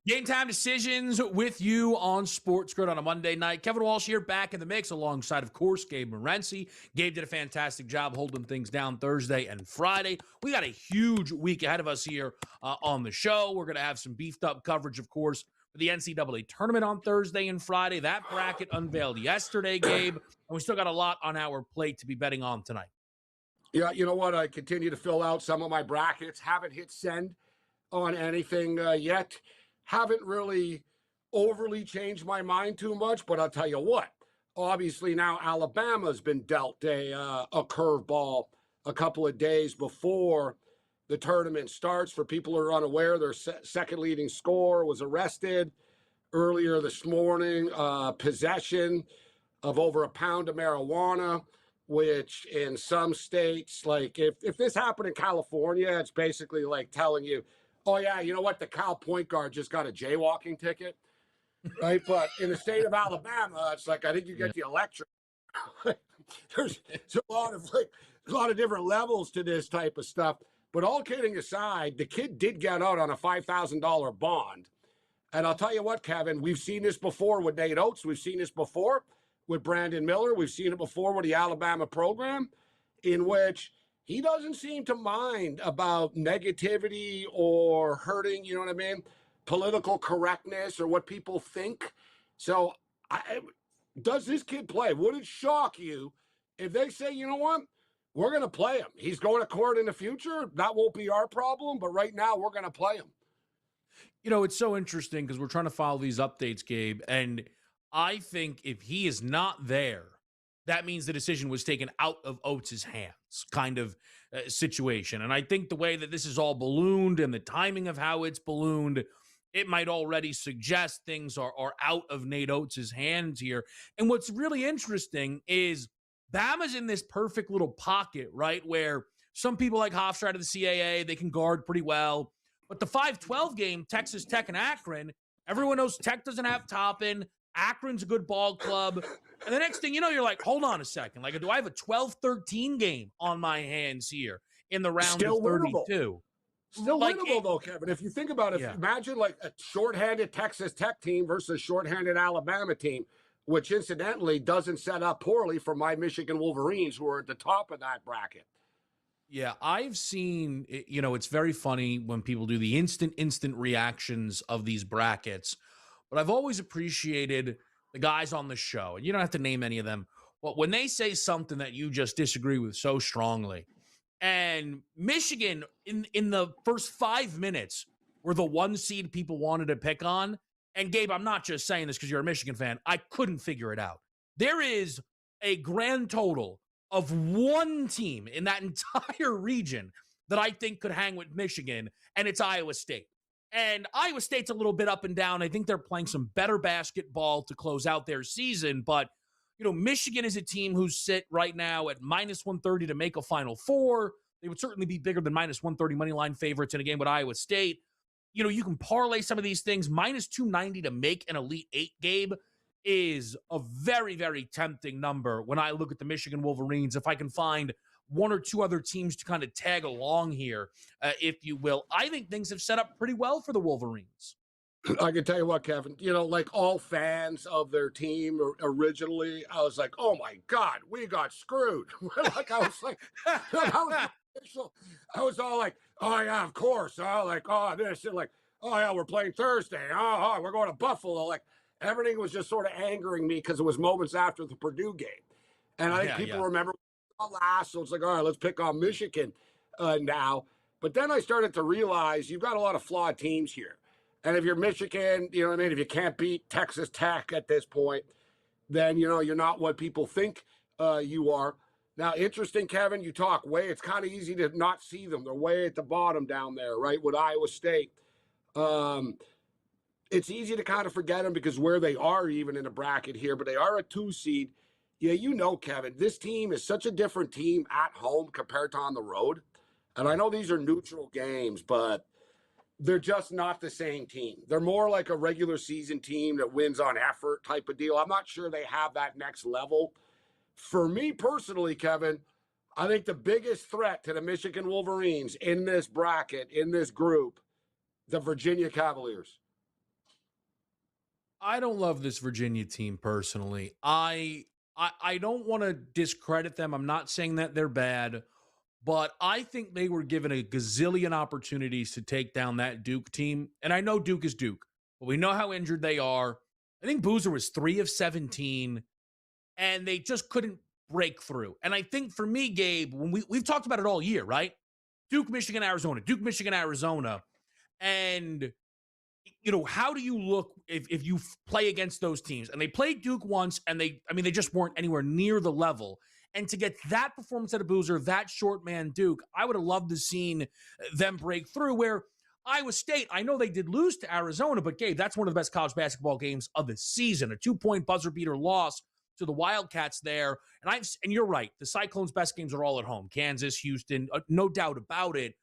Game time decisions with you on SportsGrid on a Monday night. Kevin Walsh here, back in the mix, alongside, of course, Gabe Morency. Gabe did a fantastic job holding things down Thursday and Friday. We got a huge week ahead of us here on the show. We're going to have some beefed up coverage, of course, for the NCAA tournament on Thursday and Friday. That bracket unveiled yesterday, Gabe, and we still got a lot on our plate to be betting on tonight. Yeah, you know what? I continue to fill out some of my brackets. Haven't hit send on anything yet. Haven't really overly changed my mind too much, but I'll tell you what. Obviously, now Alabama's been dealt a curveball a couple of days before the tournament starts. For people who are unaware, their second leading scorer was arrested earlier this morning. Possession of over a pound of marijuana, which in some states, like if this happened in California, it's basically like telling you, oh, yeah, you know what? The Cal point guard just got a jaywalking ticket, right? But in the state of Alabama, it's like, I think you get the electric. there's a lot of different levels to this type of stuff. But all kidding aside, the kid did get out on a $5,000 bond. And I'll tell you what, Kevin, we've seen this before with Nate Oates. We've seen this before with Brandon Miller. We've seen it before with the Alabama program, in which he doesn't seem to mind about negativity or hurting, you know what I mean, political correctness or what people think. So does this kid play? Would it shock you if they say, you know what, we're going to play him? He's going to court in the future. That won't be our problem. But right now, we're going to play him. You know, it's so interesting because we're trying to follow these updates, Gabe. And I think if he is not there, that means the decision was taken out of Oates' hands kind of situation. And I think the way that this is all ballooned and the timing of how it's ballooned, it might already suggest things are out of Nate Oates' hands here. And what's really interesting is Bama's in this perfect little pocket, right, where some people like Hofstra of the CAA, they can guard pretty well. But the 5-12 game, Texas Tech and Akron, everyone knows Tech doesn't have Toppin. Akron's a good ball club. And the next thing you know, you're like, hold on a second. Like, do I have a 12-13 game on my hands here in the round Still of 32? Winnable. Still winnable, though, Kevin. If you think about it, imagine like a shorthanded Texas Tech team versus a shorthanded Alabama team, which incidentally doesn't set up poorly for my Michigan Wolverines, who are at the top of that bracket. Yeah, I've seen, you know, it's very funny when people do the instant reactions of these brackets, but I've always appreciated the guys on the show, and you don't have to name any of them, but when they say something that you just disagree with so strongly, and Michigan in the first 5 minutes were the one seed people wanted to pick on, and Gabe, I'm not just saying this because you're a Michigan fan, I couldn't figure it out. There is a grand total of one team in that entire region that I think could hang with Michigan, and it's Iowa State. And Iowa State's a little bit up and down. I think they're playing some better basketball to close out their season. But, you know, Michigan is a team who's sit right now at minus 130 to make a Final Four. They would certainly be bigger than minus 130 money line favorites in a game with Iowa State. You know, you can parlay some of these things. Minus 290 to make an Elite Eight, Gabe, is a very, very tempting number when I look at the Michigan Wolverines. If I can find one or two other teams to kind of tag along here, if you will, I think things have set up pretty well for the Wolverines. I can tell you what, Kevin, you know, like all fans of their team originally, I was like, oh my God, we got screwed. Like I was all like, oh yeah, of course. Oh, like, oh, this and like, oh yeah, we're playing Thursday. Oh, we're going to Buffalo. Like, everything was just sort of angering me because it was moments after the Purdue game. And I think people remember last, so it's like, all right, let's pick on Michigan now. But then I started to realize you've got a lot of flawed teams here. And if you're Michigan, you know what I mean, if you can't beat Texas Tech at this point, then, you know, you're not what people think you are. Now, interesting, Kevin, you talk it's kind of easy to not see them. They're way at the bottom down there, right, with Iowa State. It's easy to kind of forget them because where they are even in the bracket here, but they are a 2 seed. Yeah, you know, Kevin, this team is such a different team at home compared to on the road. And I know these are neutral games, but they're just not the same team. They're more like a regular season team that wins on effort type of deal. I'm not sure they have that next level. For me personally, Kevin, I think the biggest threat to the Michigan Wolverines in this bracket, in this group, the Virginia Cavaliers. I don't love this Virginia team personally. I don't want to discredit them. I'm not saying that they're bad, but I think they were given a gazillion opportunities to take down that Duke team. And I know Duke is Duke, but we know how injured they are. I think Boozer was 3 of 17, and they just couldn't break through. And I think for me, Gabe, when we've talked about it all year, right? Duke, Michigan, Arizona, Duke, Michigan, Arizona. And how do you look if you play against those teams? And they played Duke once, and they just weren't anywhere near the level. And to get that performance out of Boozer, that short man Duke, I would have loved to seen them break through. Where Iowa State, I know they did lose to Arizona, but Gabe, that's one of the best college basketball games of the season. A 2-point buzzer beater loss to the Wildcats there. And you're right, the Cyclones' best games are all at home. Kansas, Houston, no doubt about it.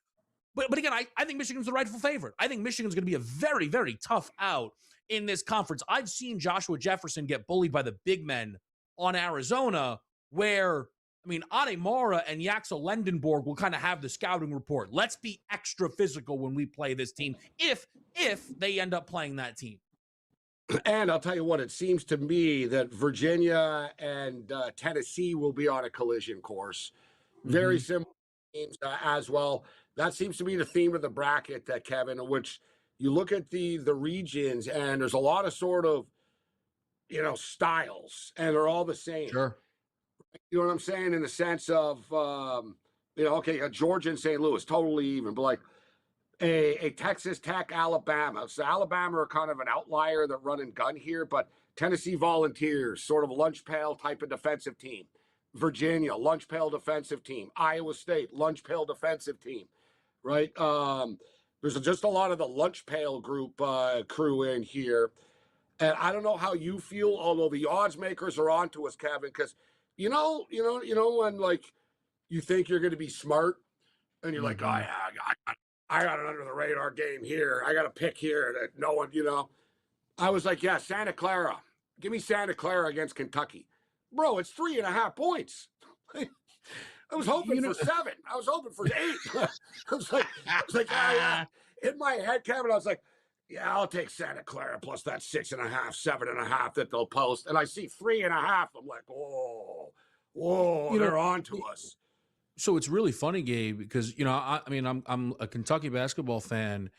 But again, I think Michigan's the rightful favorite. I think Michigan's going to be a very, very tough out in this conference. I've seen Joshua Jefferson get bullied by the big men on Arizona, where, Ademara and Yaxel Lendenborg will kind of have the scouting report. Let's be extra physical when we play this team, if they end up playing that team. And I'll tell you what, it seems to me that Virginia and Tennessee will be on a collision course. Very similar teams as well. That seems to be the theme of the bracket, Kevin, in which you look at the regions, and there's a lot of sort of, styles, and they're all the same. Sure. You know what I'm saying? In the sense of, okay, Georgia and St. Louis, totally even, but like a Texas Tech, Alabama. So Alabama are kind of an outlier that run and gun here, but Tennessee Volunteers, sort of a lunch pail type of defensive team. Virginia, lunch pail defensive team. Iowa State, lunch pail defensive team. Right? There's just a lot of the lunch pail group crew in here. And I don't know how you feel, although the odds makers are on to us, Kevin, because you know when like you think you're going to be smart, and you're like, oh yeah, I got an under the radar game here. I got a pick here that no one, I was like, yeah, Santa Clara. Give me Santa Clara against Kentucky, bro. It's 3.5 points. I was hoping for 7. I was hoping for 8. I was like, yeah. In my head, Kevin, I was like, yeah, I'll take Santa Clara plus that 6.5, 7.5 that they'll post. And I see 3.5. I'm like, whoa, they're on to us. So it's really funny, Gabe, because I'm a Kentucky basketball fan,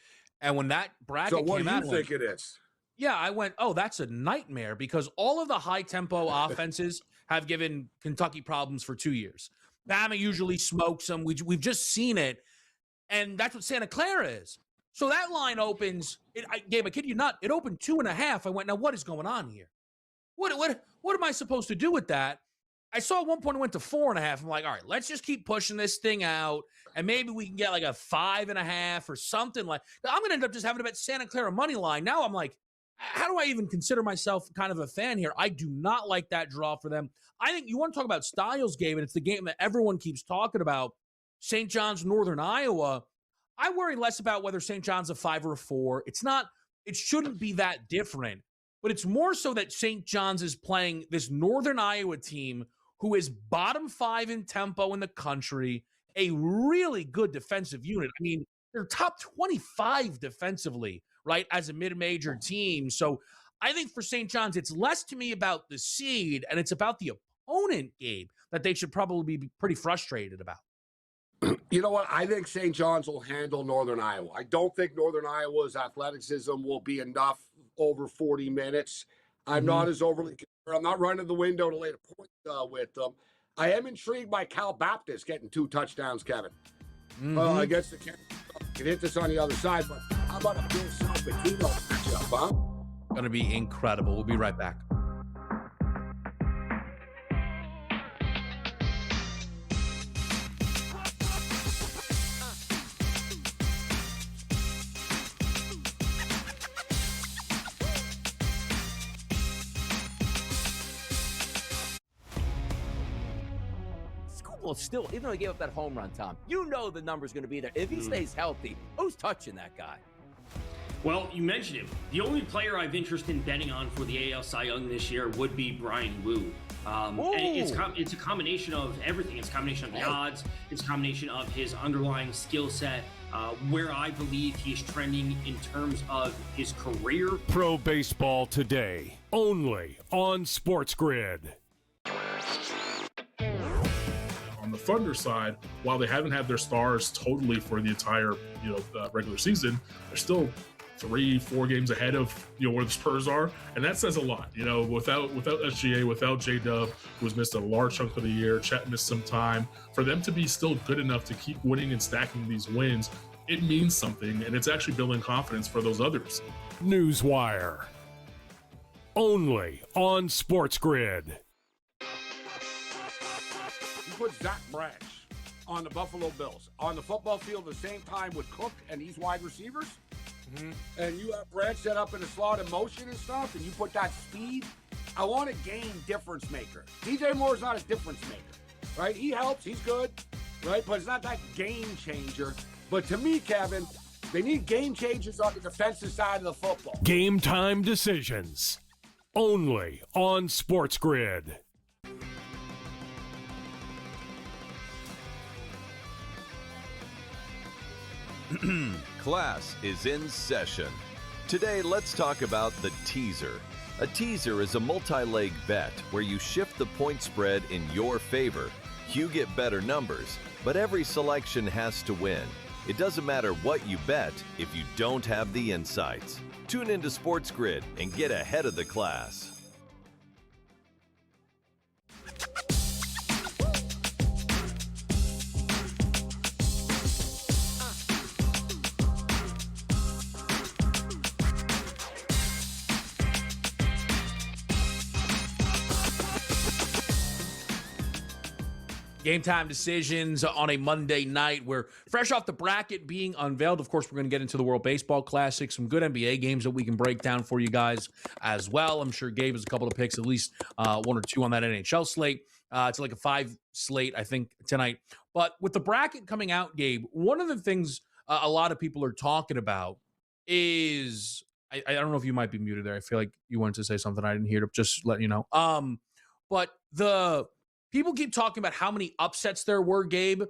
and when that bracket came out, so what do you think it is? Yeah, I went, oh, that's a nightmare, because all of the high tempo offenses have given Kentucky problems for 2 years. Bama usually smokes them. We've just seen it, and that's what Santa Clara is. So that line opens. Gabe, I kid you not, it opened 2.5. I went, now what is going on here? What am I supposed to do with that? I saw at one point it went to 4.5. I'm like, all right, let's just keep pushing this thing out, and maybe we can get like a 5.5 or something like. I'm going to end up just having to bet Santa Clara money line. Now I'm like, how do I even consider myself kind of a fan here? I do not like that draw for them. I think you want to talk about styles, Gabe, and it's the game that everyone keeps talking about. St. John's, Northern Iowa. I worry less about whether St. John's a 5 or a 4. It shouldn't be that different, but it's more so that St. John's is playing this Northern Iowa team who is bottom 5 in tempo in the country, a really good defensive unit. I mean, they're top 25 defensively, right, as a mid-major team. So I think for St. John's, it's less to me about the seed, and it's about the opponent, Gabe, that they should probably be pretty frustrated about. You know what? I think St. John's will handle Northern Iowa. I don't think Northern Iowa's athleticism will be enough over 40 minutes. I'm not as overly concerned. I'm not running the window to lay the point with them. I am intrigued by Cal Baptist getting 2 touchdowns, Kevin. Against the Kansas. Can hit this on the other side, but how about a Bill Salvatino matchup, huh? Going to be incredible. We'll be right back. Well, still, even though he gave up that home run, Tom, you know the number's going to be there. If he stays healthy, who's touching that guy? Well, you mentioned him. The only player I've interest in betting on for the AL Cy Young this year would be Brian Wu. And it's a combination of everything. It's a combination of the odds. It's a combination of his underlying skill set. where I believe he's trending in terms of his career. Pro Baseball Today, only on SportsGrid. On the Thunder side, while they haven't had their stars totally for the entire regular season, they're still 3-4 games ahead of where the Spurs are, and that says a lot. Without SGA, without J-Dub, who's missed a large chunk of the year, Chet missed some time, for them to be still good enough to keep winning and stacking these wins, it means something, and it's actually building confidence for those others. Newswire, only on SportsGrid. You put Zach Branch on the Buffalo Bills on the football field at the same time with Cook and these wide receivers, and you have Branch set up in a slot in motion and stuff, and you put that speed. I want a game difference maker. DJ Moore's not a difference maker, right? He helps, he's good, right? But it's not that game changer. But to me, Kevin, they need game changers on the defensive side of the football. Game time decisions, only on SportsGrid. Class is in session. Today, let's talk about the teaser. A teaser is a multi-leg bet where you shift the point spread in your favor. You get better numbers, but every selection has to win. It doesn't matter what you bet if you don't have the insights. Tune into SportsGrid and get ahead of the class. Game time decisions on a Monday night. We're fresh off the bracket being unveiled. Of course, we're going to get into the World Baseball Classic, some good NBA games that we can break down for you guys as well. I'm sure Gabe has a couple of picks, at least one or two on that NHL slate. It's like a 5 slate, I think, tonight. But with the bracket coming out, Gabe, one of the things a lot of people are talking about is, I don't know if you might be muted there. I feel like you wanted to say something I didn't hear, to just let you know. But people keep talking about how many upsets there were, Gabe,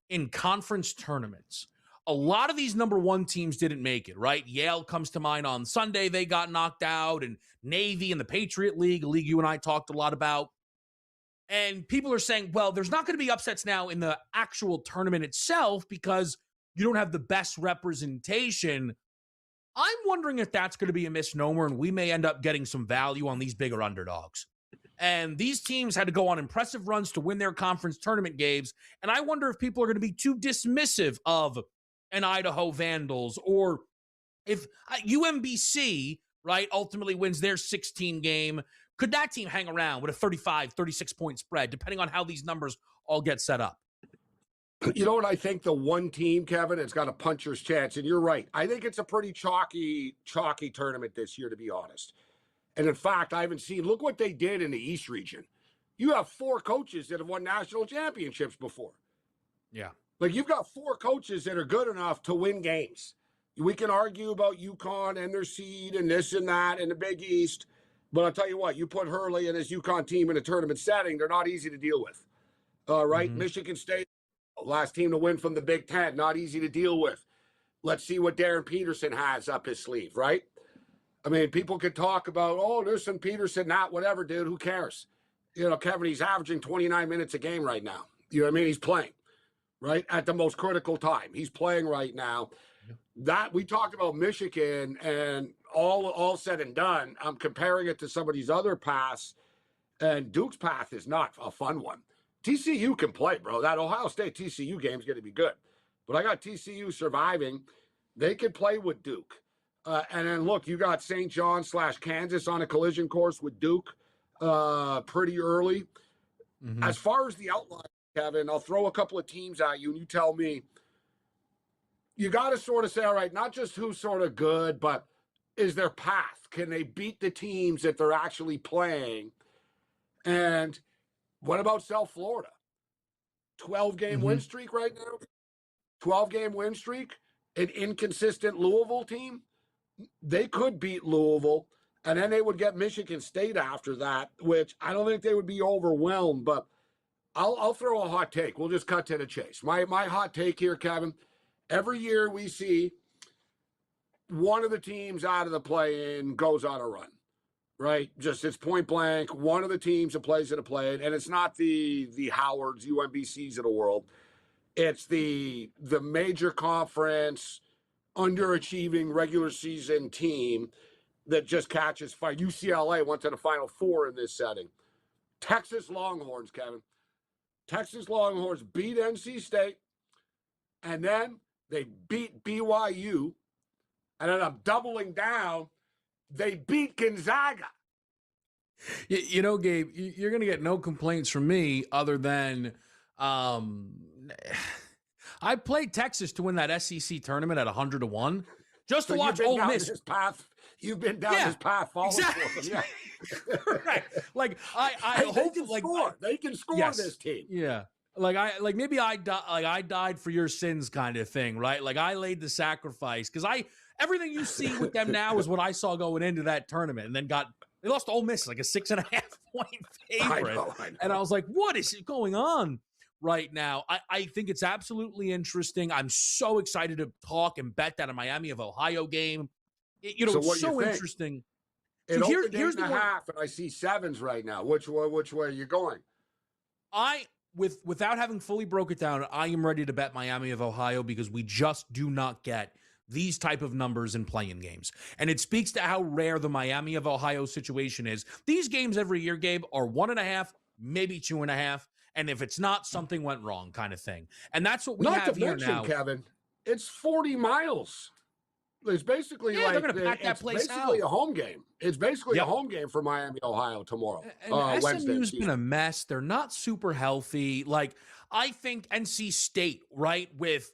in conference tournaments. A lot of these number one teams didn't make it, right? Yale comes to mind on Sunday. They got knocked out, and Navy and the Patriot League, a league you and I talked a lot about. And people are saying, well, there's not going to be upsets now in the actual tournament itself because you don't have the best representation. I'm wondering if that's going to be a misnomer, and we may end up getting some value on these bigger underdogs. And these teams had to go on impressive runs to win their conference tournament games. And I wonder if people are going to be too dismissive of an Idaho Vandals, or if UMBC, right, ultimately wins their 16 game. Could that team hang around with a 35, 36-point spread, depending on how these numbers all get set up? You know what I think? The one team, Kevin, has got a puncher's chance. And you're right. I think it's a pretty chalky tournament this year, to be honest. And in fact, I haven't seen, look what they did in the East region. You have 4 coaches that have won national championships before. Yeah. Like, you've got 4 coaches that are good enough to win games. We can argue about UConn and their seed and this and that and the Big East. But I'll tell you what, you put Hurley and his UConn team in a tournament setting, they're not easy to deal with. Right? Mm-hmm. Michigan State, last team to win from the Big Ten, not easy to deal with. Let's see what Darren Peterson has up his sleeve, right? I mean, people could talk about, oh, listen, Peterson, not whatever, dude. Who cares? You know, Kevin, he's averaging 29 minutes a game right now. You know what I mean? He's playing, right? At the most critical time. He's playing right now. Yeah. That we talked about Michigan, and all said and done, I'm comparing it to some of these other paths, and Duke's path is not a fun one. TCU can play, bro. That Ohio State TCU game is going to be good. But I got TCU surviving. They could play with Duke. And then, look, you got St. John / Kansas on a collision course with Duke pretty early. Mm-hmm. As far as the outline, Kevin, I'll throw a couple of teams at you, and you tell me. You got to sort of say, all right, not just who's sort of good, but is their path? Can they beat the teams that they're actually playing? And what about South Florida? 12-game win streak right now? 12-game win streak? An inconsistent Louisville team? They could beat Louisville, and then they would get Michigan State after that, which I don't think they would be overwhelmed, but I'll throw a hot take. We'll just cut to the chase. My hot take here, Kevin, Every year we see one of the teams out of the play-in goes on a run, right? Just it's point blank. One of the teams that plays in a play-in, and it's not the Howards, UMBCs of the world. It's the major conference underachieving regular season team that just catches fire. UCLA went to the Final Four in this setting. Texas Longhorns, Kevin. Texas Longhorns beat NC State, and then they beat BYU, and then I'm doubling down. They beat Gonzaga. You know, Gabe, you're going to get no complaints from me other than I played Texas to win that SEC tournament at 100-1 just to watch Ole Miss. You've been down this path following for them. Yeah. Right. Like I hope they can score this team. Yeah. Maybe I died for your sins kind of thing, right? Like I laid the sacrifice because everything you see with them now is what I saw going into that tournament, and then they lost to Ole Miss like a 6.5 point favorite. I know. And I was like, what is going on right now? I think it's absolutely interesting. I'm so excited to talk and bet that a Miami of Ohio game. It's so interesting. It opened 8.5, and I see 7s right now. Which way are you going? Without having fully broke it down, I am ready to bet Miami of Ohio because we just do not get these type of numbers in play-in games. And it speaks to how rare the Miami of Ohio situation is. These games every year, Gabe, are 1.5, maybe 2.5. And if it's not, something went wrong kind of thing. And that's what we have here now. Kevin, it's 40 miles. It's basically they're going to pack that place out. A home game. It's basically a home game for Miami, Ohio tomorrow. And SMU's been a mess. They're not super healthy. Like, I think NC State, right, with,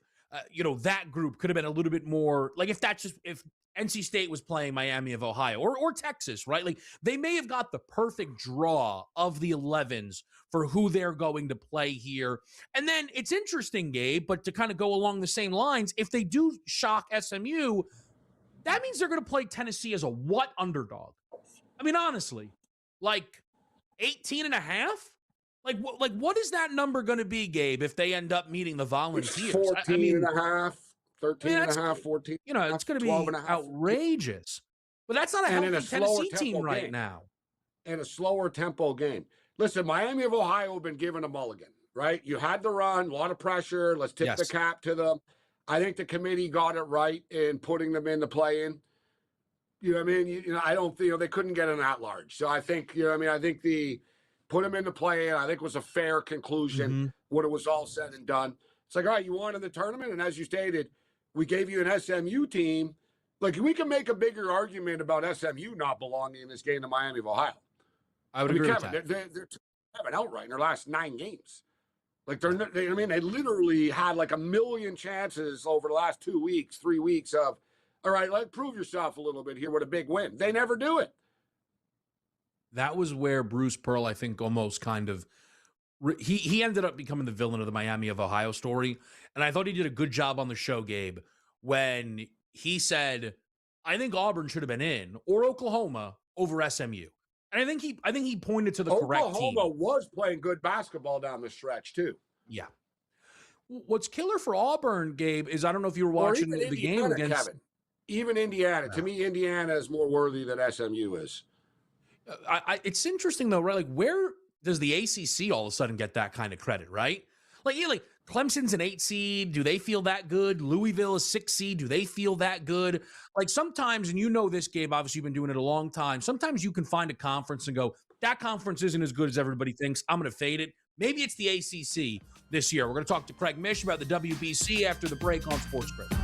that group could have been a little bit more, like if NC State was playing Miami of Ohio or Texas, right? Like they may have got the perfect draw of the 11s for who they're going to play here. And then it's interesting, Gabe, but to kind of go along the same lines, if they do shock SMU, that means they're going to play Tennessee as a what underdog? I mean, honestly, like 18.5? Like what is that number going to be, Gabe, if they end up meeting the Volunteers? 14.5. 13.5, 14. It's going to be outrageous. But that's not a healthy Tennessee team right now. And a slower tempo game. Listen, Miami of Ohio have been given a mulligan, right? You had the run, a lot of pressure. Let's tip the cap to them. I think the committee got it right in putting them in the play-in. You know what I mean? I don't think they couldn't get an at-large. So I think, I think the put them in the play-in, I think was a fair conclusion when it was all said and done. It's like, all right, you won in the tournament, and as you stated, we gave you an SMU team. Like, we can make a bigger argument about SMU not belonging in this game to Miami of Ohio. I would agree Kevin, with that. They're outright in their last 9 games. Like, they literally had like a million chances over the last 2 weeks, 3 weeks of, all right, prove yourself a little bit here with a big win. They never do it. That was where Bruce Pearl, I think, almost kind of he ended up becoming the villain of the Miami of Ohio story. And I thought he did a good job on the show, Gabe, when he said, I think Auburn should have been in, or Oklahoma over SMU. And I think he pointed to the correct team. Oklahoma was playing good basketball down the stretch, too. Yeah. What's killer for Auburn, Gabe, is I don't know if you were watching the game against... Kevin. Even Indiana. To me, Indiana is more worthy than SMU is. It's interesting, though, right? Like, where does the ACC all of a sudden get that kind of credit, right? Like, Clemson's an 8 seed. Do they feel that good? Louisville is 6 seed. Do they feel that good? Like, sometimes, and you know this, Gabe, obviously you've been doing it a long time. Sometimes you can find a conference and go, that conference isn't as good as everybody thinks. I'm going to fade it. Maybe it's the ACC this year. We're going to talk to Craig Mish about the WBC after the break on SportsGrid.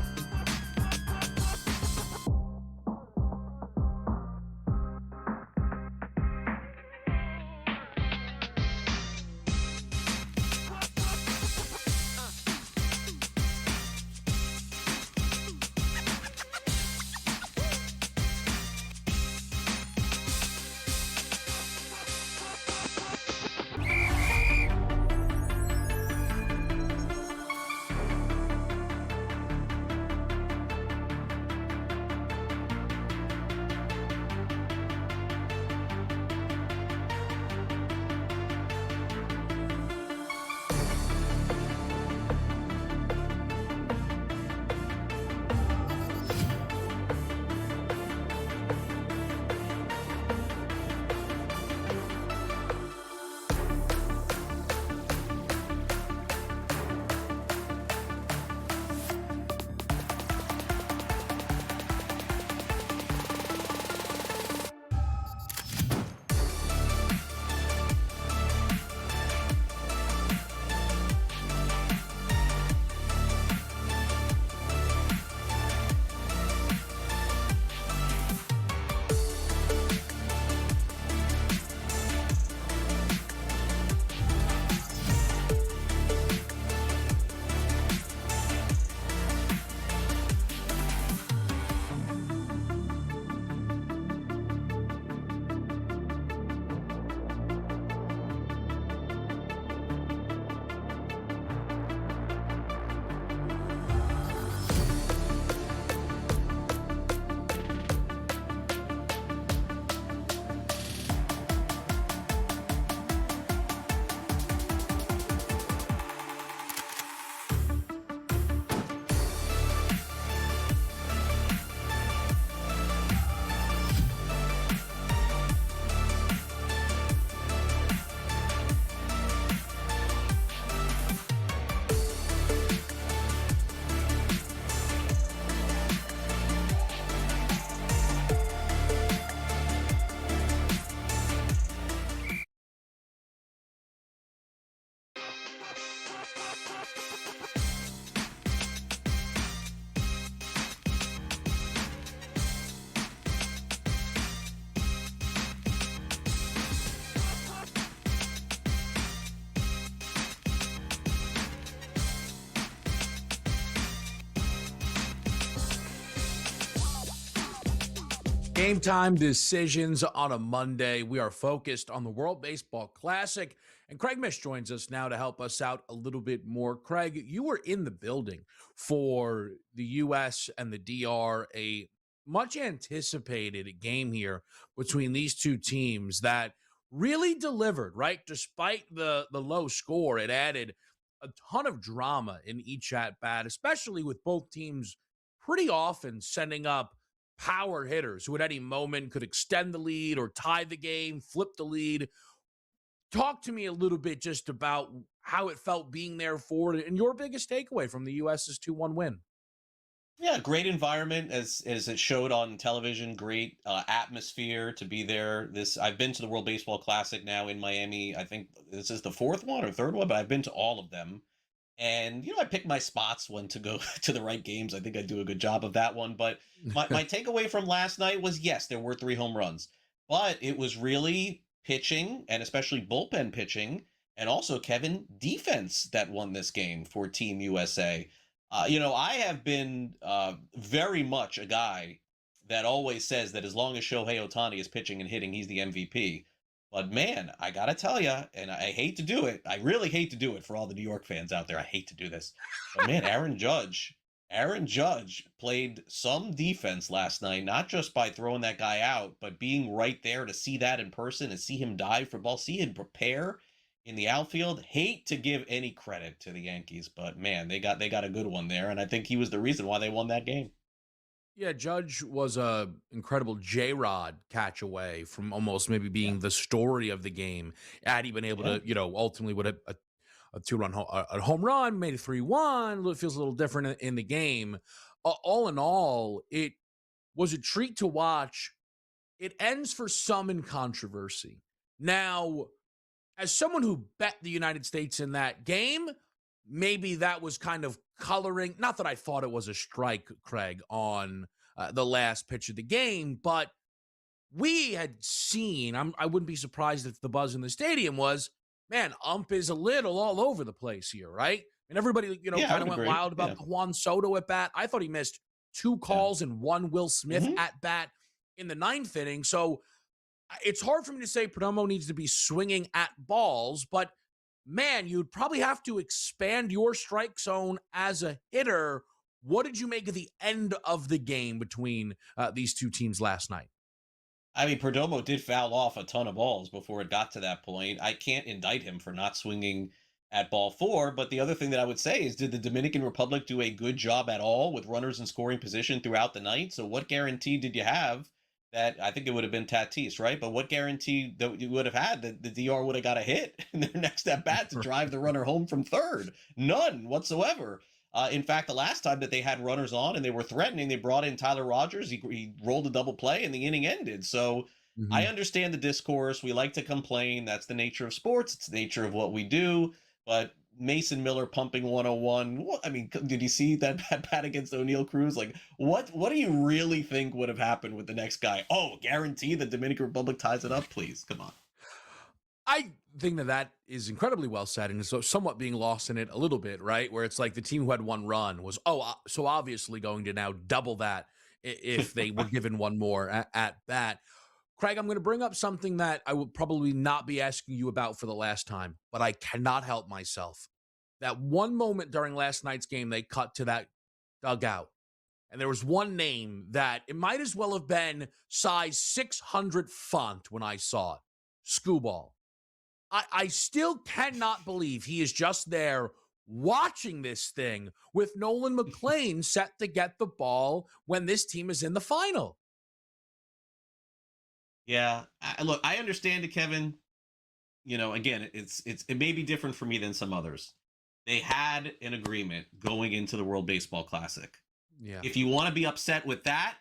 Game time decisions on a Monday. We are focused on the World Baseball Classic, and Craig Mish joins us now to help us out a little bit more. Craig, you were in the building for the U.S. and the DR, a much anticipated game here between these two teams that really delivered, right? Despite the low score, it added a ton of drama in each at bat, especially with both teams pretty often sending up power hitters who at any moment could extend the lead or tie the game, flip the lead. Talk to me a little bit just about how it felt being there for it and your biggest takeaway from the U.S.'s 2-1 win. Yeah, great environment as it showed on television. Great atmosphere to be there. I've been to the World Baseball Classic now in Miami. I think this is the fourth one or third one, but I've been to all of them. And, I pick my spots when to go to the right games. I think I do a good job of that one. But my takeaway from last night was, yes, there were 3 home runs. But it was really pitching, and especially bullpen pitching, and also, Kevin, defense that won this game for Team USA. I have been very much a guy that always says that as long as Shohei Ohtani is pitching and hitting, he's the MVP. But man, I got to tell you, and I hate to do it. I really hate to do it for all the New York fans out there. I hate to do this. But man, Aaron Judge played some defense last night, not just by throwing that guy out, but being right there to see that in person and see him dive for balls, see him prepare in the outfield. Hate to give any credit to the Yankees, but man, they got a good one there, and I think he was the reason why they won that game. Yeah, Judge was a incredible J-Rod catch away from almost maybe being the story of the game. Had he been able to, ultimately with a 2-run home run, made it 3-1. It feels a little different in the game. All in all, it was a treat to watch. It ends for some in controversy. Now, as someone who bet the United States in that game, maybe that was kind of coloring. Not that I thought it was a strike, Craig, on the last pitch of the game, but we had seen, I wouldn't be surprised if the buzz in the stadium was, man, ump is a little all over the place here, right? And everybody, kind of went wild about the Juan Soto at bat. I thought he missed 2 calls and 1 Will Smith at bat in the 9th inning. So it's hard for me to say Perdomo needs to be swinging at balls, but man, you'd probably have to expand your strike zone as a hitter. What did you make of the end of the game between these two teams last night? I mean, Perdomo did foul off a ton of balls before it got to that point. I can't indict him for not swinging at ball 4, but the other thing that I would say is, did the Dominican Republic do a good job at all with runners in scoring position throughout the night? So what guarantee did you have that? I think it would have been Tatis, right? But what guarantee that you would have had that the DR would have got a hit in their next at bat to drive the runner home from third? None whatsoever. In fact, the last time that they had runners on and they were threatening, they brought in Tyler Rogers. He rolled a double play and the inning ended. So I understand the discourse. We like to complain. That's the nature of sports. It's the nature of what we do. But Mason Miller pumping 101. I mean, did you see that bat against O'Neal Cruz? Like, what do you really think would have happened with the next guy? Oh, guarantee the Dominican Republic ties it up? Please, come on. I think that is incredibly well said, and so somewhat being lost in it a little bit, right? Where it's like the team who had 1 run was, so obviously going to now double that if they were given 1 more at bat. Craig, I'm going to bring up something that I will probably not be asking you about for the last time, but I cannot help myself. That one moment during last night's game, they cut to that dugout, and there was one name that it might as well have been size 600 font when I saw it. Skubal. I still cannot believe he is just there watching this thing with Nolan McLean set to get the ball when this team is in the final. Yeah, look, I understand it, Kevin. Again, it may be different for me than some others. They had an agreement going into the World Baseball Classic. Yeah. If you want to be upset with that,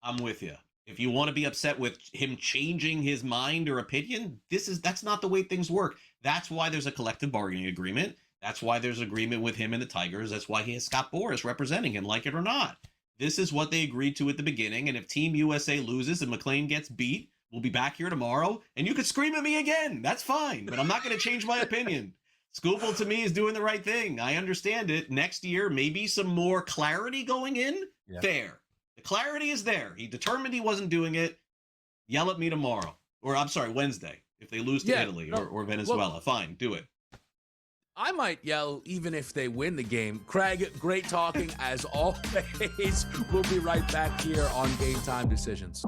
I'm with you. If you want to be upset with him changing his mind or opinion, that's not the way things work. That's why there's a collective bargaining agreement. That's why there's agreement with him and the Tigers. That's why he has Scott Boras representing him, like it or not. This is what they agreed to at the beginning. And if Team USA loses and McLean gets beat, we'll be back here tomorrow. And you could scream at me again. That's fine. But I'm not going to change my opinion. Skubal, to me, is doing the right thing. I understand it. Next year, maybe some more clarity going in. Yeah. Fair. The clarity is there. He determined he wasn't doing it. Yell at me tomorrow. Or, I'm sorry, Wednesday. If they lose to Italy or Venezuela. Well, fine, do it. I might yell even if they win the game. Craig, great talking as always. We'll be right back here on Game Time Decisions.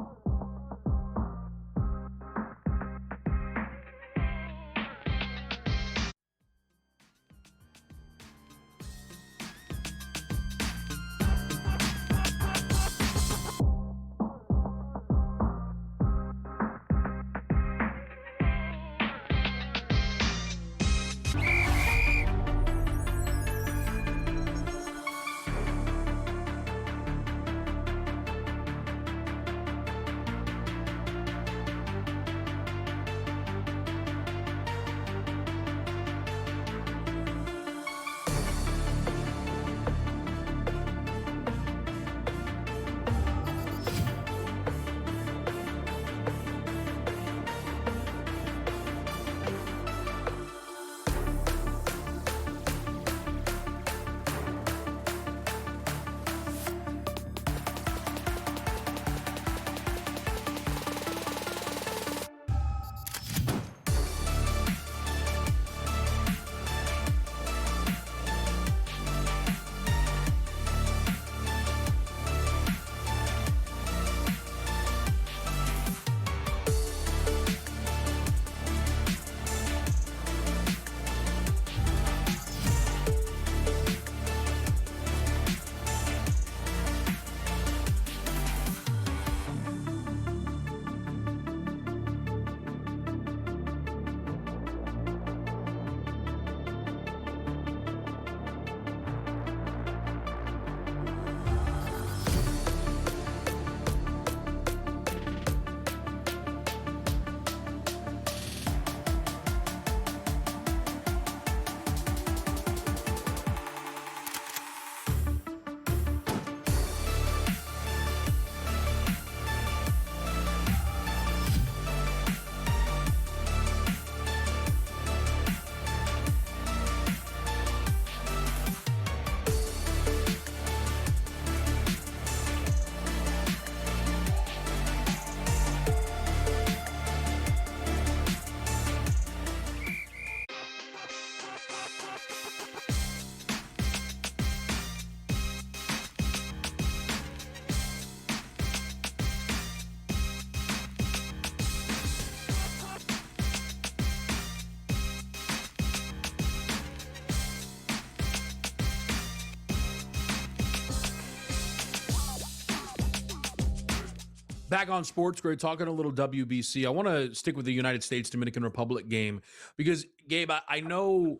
Back on SportsGrid, talking a little WBC. I want to stick with the United States-Dominican Republic game because, Gabe, I know,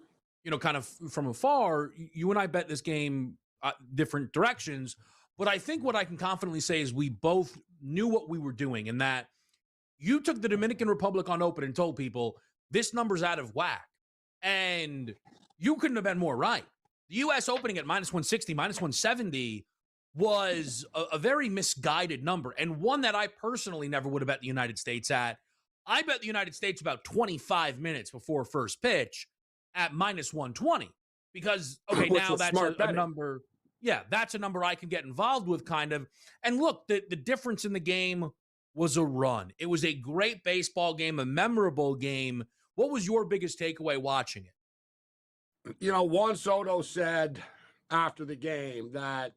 kind of from afar, you and I bet this game different directions, but I think what I can confidently say is we both knew what we were doing, and that you took the Dominican Republic on open and told people this number's out of whack, and you couldn't have been more right. The U.S. opening at minus 160, minus 170 was a very misguided number, and one that I personally never would have bet the United States at. I bet the United States about 25 minutes before first pitch at minus 120 because, okay, now that's a number. Yeah, that's a number I can get involved with kind of. And look, the difference in the game was a run. It was a great baseball game, a memorable game. What was your biggest takeaway watching it? Juan Soto said after the game that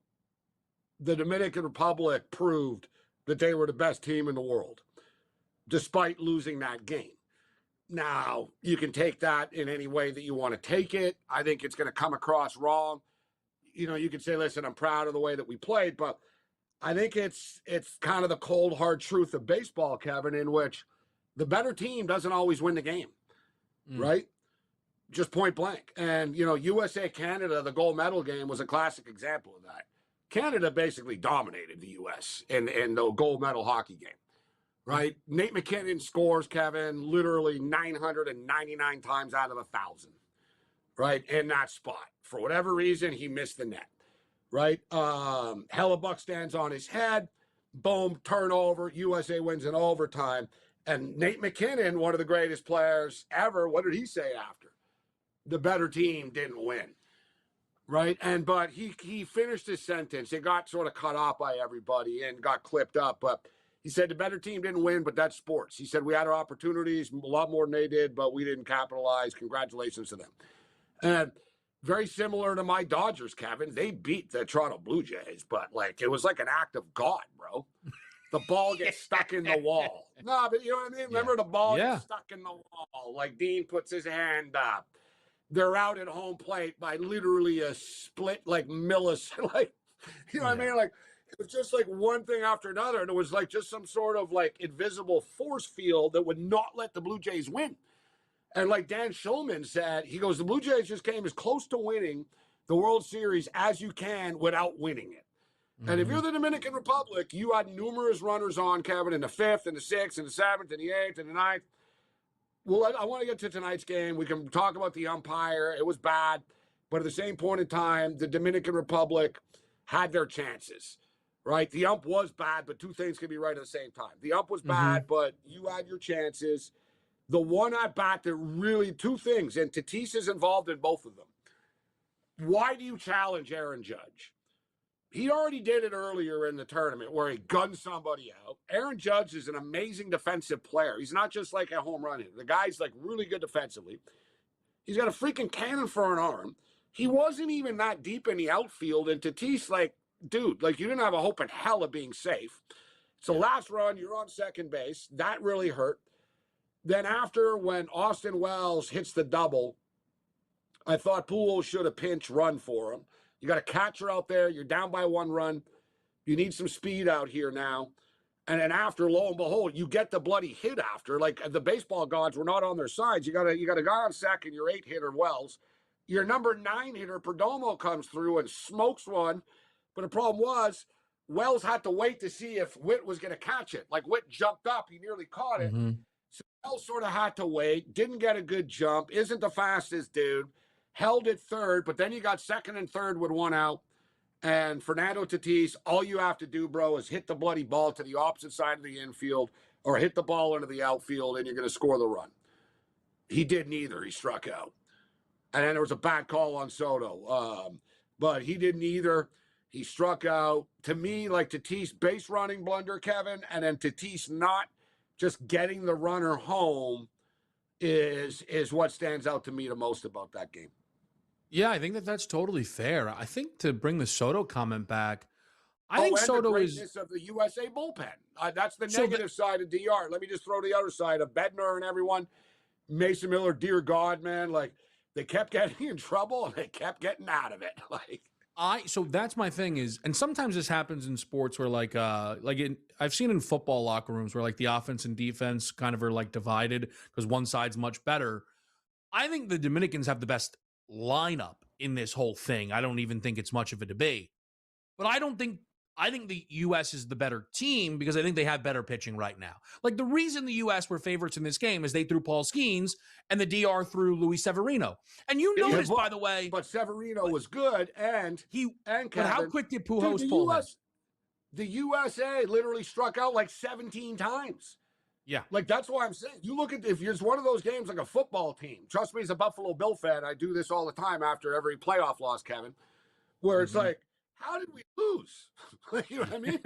the Dominican Republic proved that they were the best team in the world, despite losing that game. Now, you can take that in any way that you want to take it. I think it's going to come across wrong. You can say, listen, I'm proud of the way that we played, but I think it's kind of the cold, hard truth of baseball, Kevin, in which the better team doesn't always win the game, right? Just point blank. And, USA-Canada, the gold medal game was a classic example of that. Canada basically dominated the U.S. in the gold medal hockey game, right? Nate McKinnon scores, Kevin, literally 999 times out of 1,000, right? In that spot. For whatever reason, he missed the net, right? Hellebuck stands on his head, boom, turnover, USA wins in overtime. And Nate McKinnon, one of the greatest players ever, what did he say after? The better team didn't win. Right. But he finished his sentence. It got sort of cut off by everybody and got clipped up. But he said the better team didn't win, but that's sports. He said we had our opportunities a lot more than they did, but we didn't capitalize. Congratulations to them. And very similar to my Dodgers, Kevin. They beat the Toronto Blue Jays, but like it was like an act of God, bro. The ball gets stuck in the wall. No, but you know what I mean? Remember the ball gets stuck in the wall. Like Dean puts his hand up. They're out at home plate by literally a split, like millisecond. Like, you know what I mean? Like, it was just like one thing after another. And it was like just some sort of like invisible force field that would not let the Blue Jays win. And like Dan Schulman said, he goes, the Blue Jays just came as close to winning the World Series as you can without winning it. And if you're the Dominican Republic, you had numerous runners on, Kevin, in the 5th and the 6th and the 7th and the 8th and the 9th. Well, I want to get to tonight's game. We can talk about the umpire. It was bad. But at the same point in time, the Dominican Republic had their chances, right? The ump was bad, but two things can be right at the same time. The ump was bad, but you had your chances. The one at bat that really, two things, and Tatis is involved in both of them. Why do you challenge Aaron Judge? He already did it earlier in the tournament where he gunned somebody out. Aaron Judge is an amazing defensive player. He's not just like a home run hitter. The guy's like really good defensively. He's got a freaking cannon for an arm. He wasn't even that deep in the outfield. And Tatis, like, dude, like you didn't have a hope in hell of being safe. So last run, you're on second base. That really hurt. Then after when Austin Wells hits the double, I thought Pujols should have pinch run for him. You got a catcher out there. You're down by 1 run. You need some speed out here now. And then after, lo and behold, you get the bloody hit after. Like the baseball gods were not on their sides. You got a guy on second, your 8 hitter Wells. Your number 9 hitter Perdomo comes through and smokes one. But the problem was Wells had to wait to see if Witt was going to catch it. Like Witt jumped up. He nearly caught it. So Wells sort of had to wait. Didn't get a good jump. Isn't the fastest dude. Held it third, but then you got second and third with 1 out. And Fernando Tatis, all you have to do, bro, is hit the bloody ball to the opposite side of the infield or hit the ball into the outfield, and you're going to score the run. He did neither. He struck out. And then there was a bad call on Soto. But he did neither. He struck out. To me, like Tatis, base running blunder, Kevin, and then Tatis not just getting the runner home is what stands out to me the most about that game. Yeah, I think that's totally fair. I think to bring the Soto comment back, I think Soto the is greatness of the USA bullpen. That's the negative side of DR. Let me just throw the other side of Bednar and everyone. Mason Miller, dear God, man, like they kept getting in trouble and they kept getting out of it. So that's my thing is, and sometimes this happens in sports where I've seen in football locker rooms where like the offense and defense kind of are like divided because one side's much better. I think the Dominicans have the best lineup in this whole thing. I don't even think it's much of a debate, but I think the U.S. is the better team because I think they have better pitching right now. Like the reason the U.S. were favorites in this game is they threw Paul Skeens and the DR threw Luis Severino. And you noticed, by the way, but Severino was good, and Kevin, but how quick did Pujols pull him? The USA literally struck out like 17 times. Yeah. Like, that's why I'm saying, you look at, if it's one of those games like a football team, trust me, as a Buffalo Bill fan, I do this all the time after every playoff loss, Kevin, where it's like, how did we lose? You know what I mean?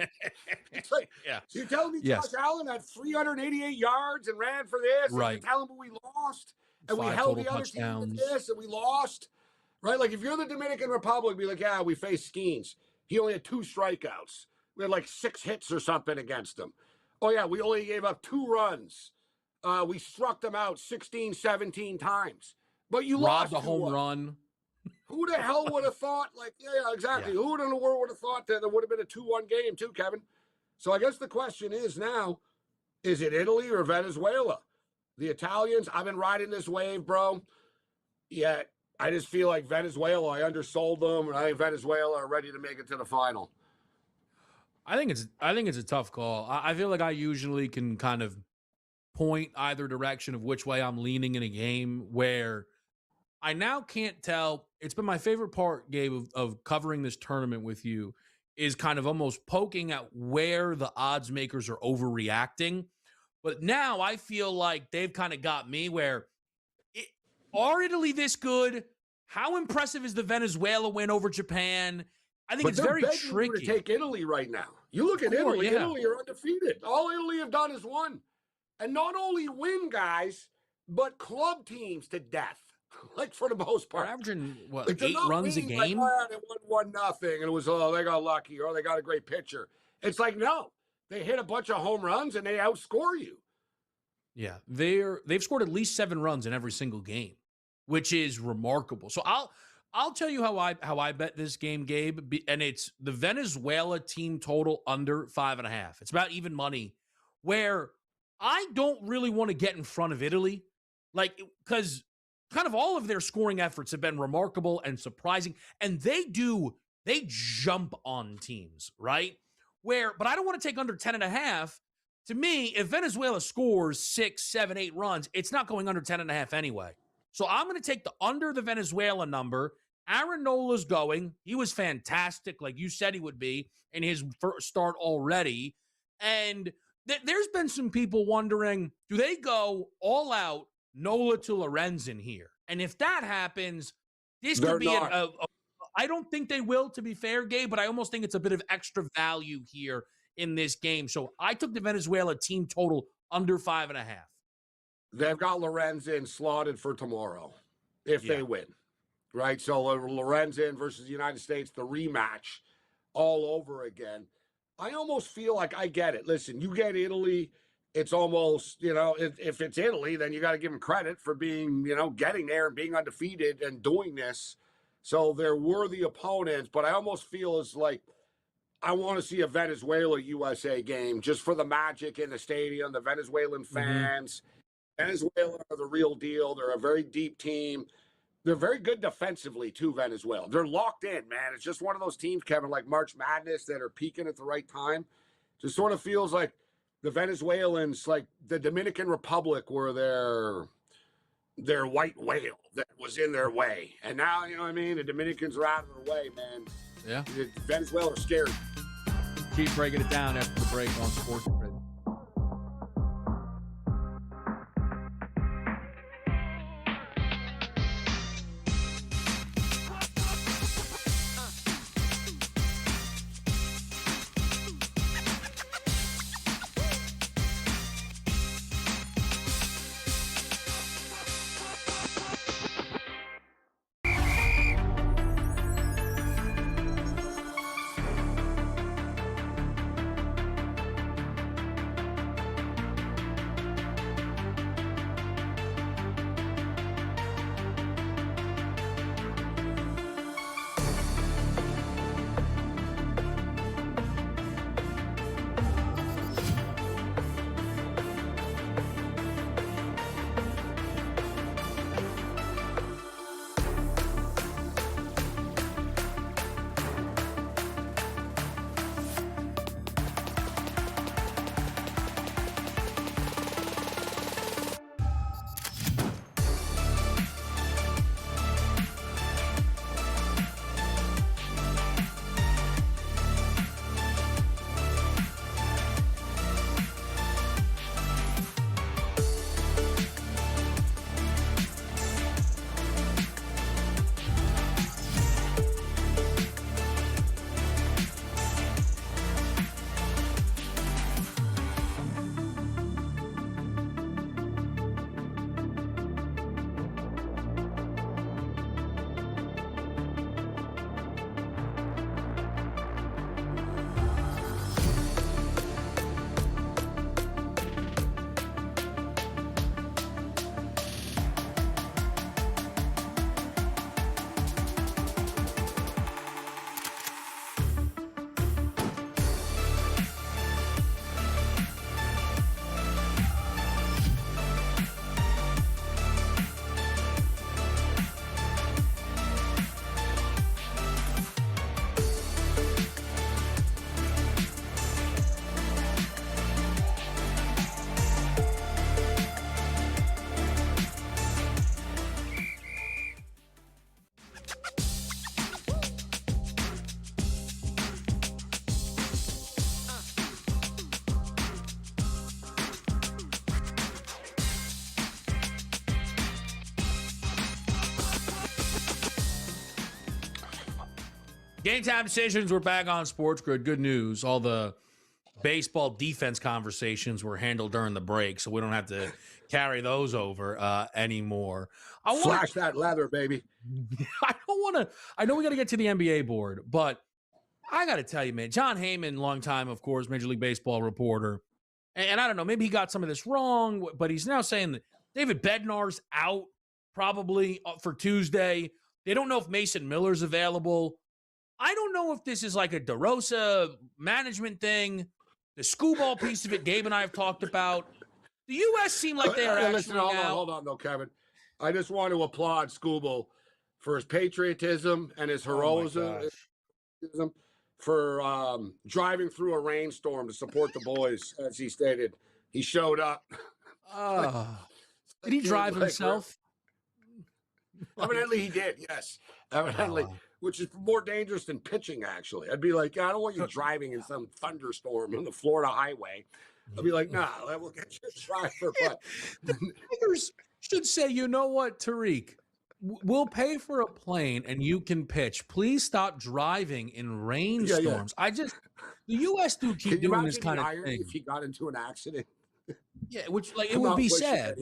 It's like, so you're telling me Josh Allen had 388 yards and ran for this, right? And you're telling me we lost, and 5 we held the other touchdowns. team to this, and we lost, right? Like, if you're the Dominican Republic, be like, yeah, we faced Skeens. He only had 2 strikeouts. We had like 6 hits or something against him. Oh, yeah, we only gave up 2 runs. We struck them out 16, 17 times. But you lost. Robbed a home run. Who the hell would have thought, like, yeah, exactly. Who in the world would have thought that there would have been a 2-1 game too, Kevin? So I guess the question is now, is it Italy or Venezuela? The Italians, I've been riding this wave, bro. Yet I just feel like Venezuela, I undersold them, and I think Venezuela are ready to make it to the final. I think it's a tough call. I feel like I usually can kind of point either direction of which way I'm leaning in a game where I now can't tell. It's been my favorite part, Gabe, of covering this tournament with you is kind of almost poking at where the odds makers are overreacting. But now I feel like they've kind of got me where are Italy this good? How impressive is the Venezuela win over Japan? I think But it's they're very begging you tricky. to take Italy right now. You look at Italy. Yeah. Italy are undefeated. All Italy have done is won. And not only win, guys, but club teams to death. Like, for the most They're part. averaging, what, Like, they're 8 not runs a winning like, game? oh, they won 1-0, and it was, oh, they got lucky, or they got a great pitcher. It's like, no. They hit a bunch of home runs, and they outscore you. Yeah, they've scored at least 7 runs in every single game, which is remarkable. So I'll tell you how I bet this game, Gabe, and it's the Venezuela team total under 5.5. It's about even money, where I don't really want to get in front of Italy, like, because kind of all of their scoring efforts have been remarkable and surprising, and they jump on teams, right? But I don't want to take under 10.5. To me, if Venezuela scores 6, 7, 8 runs, it's not going under 10.5 anyway. So I'm going to take the under the Venezuela number. Aaron Nola's going. He was fantastic, like you said he would be, in his first start already. And there's been some people wondering, do they go all out Nola to Lorenzen here? And if that happens, this could be I don't think they will, to be fair, Gabe, but I almost think it's a bit of extra value here in this game. So I took the Venezuela team total under 5.5. They've got Lorenzen slotted for tomorrow if they win, right? So Lorenzen versus the United States, the rematch all over again. I almost feel like I get it. Listen, you get Italy. It's almost, if it's Italy, then you got to give them credit for being, getting there and being undefeated and doing this. So they're worthy opponents, but I almost feel it's like I want to see a Venezuela-USA game just for the magic in the stadium, the Venezuelan fans. Venezuela are the real deal. They're a very deep team. They're very good defensively, too, Venezuela. They're locked in, man. It's just one of those teams, Kevin, like March Madness, that are peaking at the right time. Just sort of feels like the Venezuelans, like the Dominican Republic, were their white whale that was in their way. And now, you know what I mean? The Dominicans are out of their way, man. Yeah. Venezuela are scared. Keep breaking it down after the break on SportsGrid. Game time decisions. We're back on SportsGrid. Good news. All the baseball defense conversations were handled during the break, so we don't have to carry those over anymore. Flash that leather, baby. I don't want to. I know we got to get to the NBA board, but I got to tell you, man, John Heyman, longtime, of course, Major League Baseball reporter, and I don't know, maybe he got some of this wrong, but he's now saying that David Bednar's out probably for Tuesday. They don't know if Mason Miller's available. I don't know if this is like a DeRosa management thing. The scooball piece of it, Gabe and I have talked about. The U.S. seem like they are actually listen, hold on, though, Kevin. I just want to applaud Scooble for his patriotism and his heroism for driving through a rainstorm to support the boys, as he stated. He showed up. Did he drive himself? Evidently he did, yes. Evidently. Which is more dangerous than pitching, actually. I'd be like, I don't want you driving in some thunderstorm on the Florida highway. I'd be like, nah, we'll get you a driver. But Tigers should say, you know what, Tariq, we'll pay for a plane and you can pitch. Please stop driving in rainstorms. Yeah. The U.S. do keep doing this kind of thing. If he got into an accident. Yeah, which it would be sad.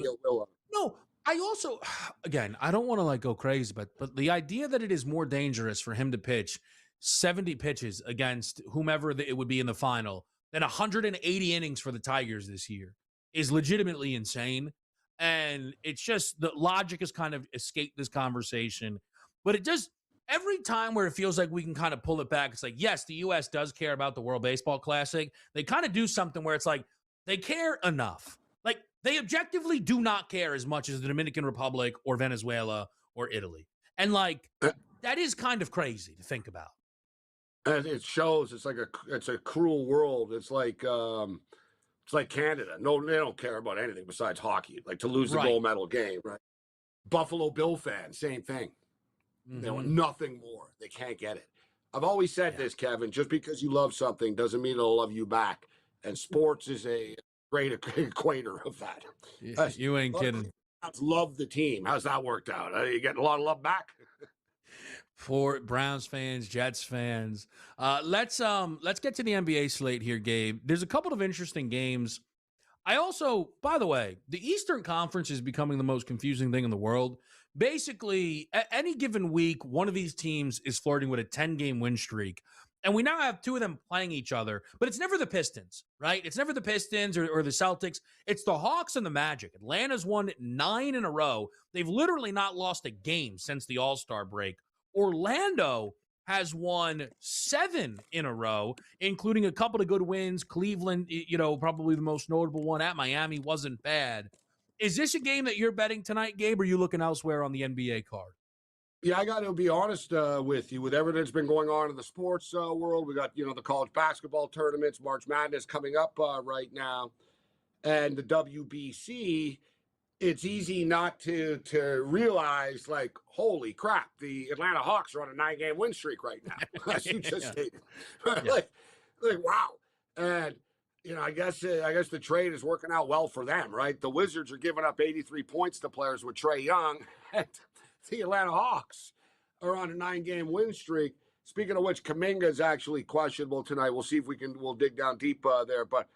No, I also, again, I don't want to go crazy, but the idea that it is more dangerous for him to pitch 70 pitches against whomever it would be in the final than 180 innings for the Tigers this year is legitimately insane. And it's just the logic has kind of escaped this conversation. But it just, every time where it feels like we can kind of pull it back, it's like, yes, the U.S. does care about the World Baseball Classic. They kind of do something where it's like, they care enough. They objectively do not care as much as the Dominican Republic or Venezuela or Italy. And that is kind of crazy to think about. And it shows it's a cruel world. It's like Canada. No, they don't care about anything besides hockey. Like to lose the gold medal game, right? Buffalo Bill fans, same thing. Mm-hmm. They want nothing more. They can't get it. I've always said this, Kevin, just because you love something doesn't mean it'll love you back. And sports is a great equator of that. You ain't kidding. Love the team. How's that worked out? You getting a lot of love back? For Browns fans, Jets fans. Let's get to the NBA slate here, Gabe. There's a couple of interesting games. I also, by the way, the Eastern Conference is becoming the most confusing thing in the world. Basically, at any given week, one of these teams is flirting with a 10-game win streak. And we now have two of them playing each other, but it's never the Pistons, right? It's never the Pistons or the Celtics. It's the Hawks and the Magic. Atlanta's won 9 in a row. They've literally not lost a game since the All-Star break. Orlando has won 7 in a row, including a couple of good wins. Cleveland, probably the most notable one at Miami, wasn't bad. Is this a game that you're betting tonight, Gabe, or are you looking elsewhere on the NBA card? Yeah, I got to be honest with you. With everything that's been going on in the sports world, we got, the college basketball tournaments, March Madness coming up right now, and the WBC. It's easy not to realize, holy crap, the Atlanta Hawks are on a 9-game win streak right now, as you just stated. Wow. And, I guess the trade is working out well for them, right? The Wizards are giving up 83 points to players with Trae Young, and the Atlanta Hawks are on a 9-game win streak. Speaking of which, Kuminga is actually questionable tonight. We'll see if we'll dig down deep there. But